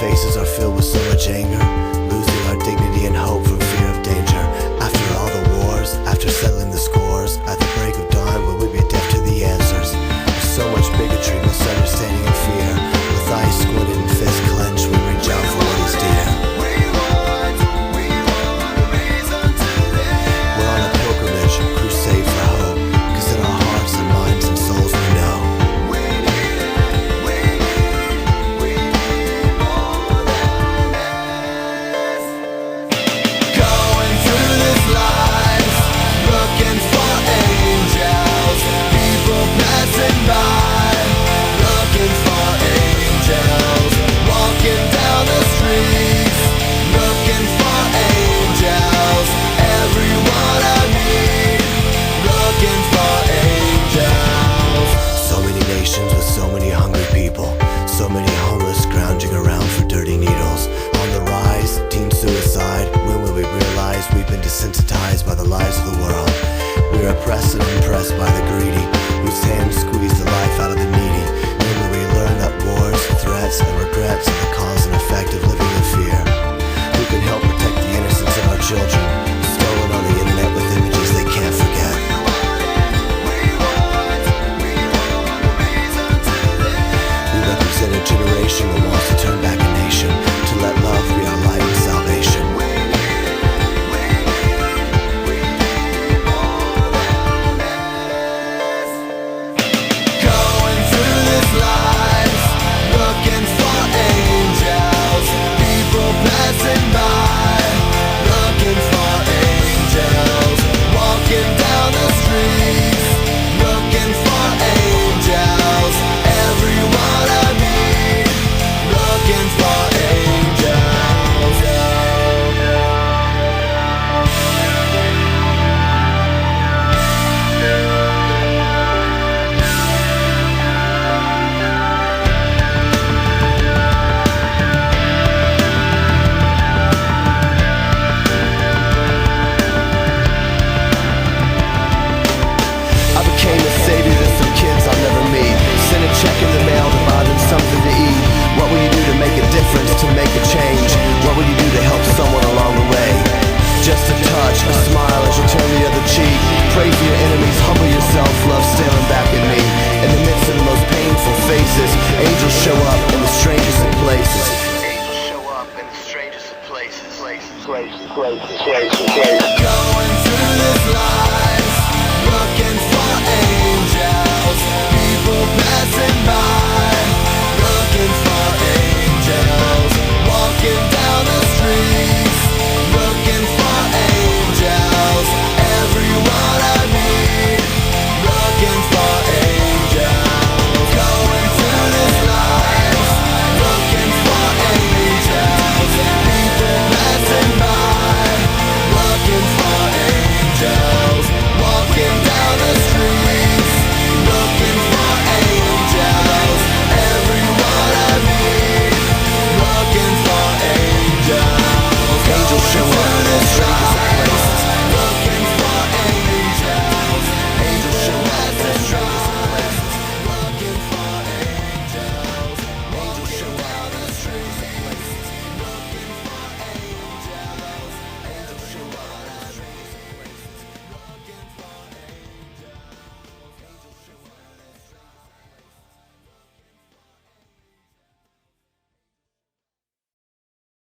faces are filled with so much anger, losing our dignity and hope from fear of danger. After all the wars, after settling the scores, at the break of dawn will we be deaf to the answers? There's so much bigotry, misunderstanding and fear. With eyes squinted and fists clenched, we reach out for what is dear. We're on a pilgrimage, crusade for hope, 'cause in our hearts and minds and souls we know so many homeless scrounging around for dirty needles. On the rise, teen suicide. When will we realize we've been desensitized by the lies of the world? We're oppressed and impressed by the greedy, whose hands squeeze the life out of the needy. When will we learn that wars, threats, and regrets are the cause and effect of living in fear? Who can help protect the innocence of our children, stolen on the internet with images they can't forget? A generation that wants to turn back a nation, to let love be our light and salvation. Going through this life, looking for angels, people passing by, looking for angels, walking down the streets, looking for angels, everyone I meet, looking for angels. I became a savior to some kids I'll never meet. Send a check in the mail to buy them something to eat. What will you do to make a difference, to make a change? What will you do to help someone along the way? Just a touch, a smile as you turn the other cheek. Pray for your enemies, humble yourself, love staring back at me. In the midst of the most painful faces, angels show up in the strangest of places. Angels show up in the strangest of places.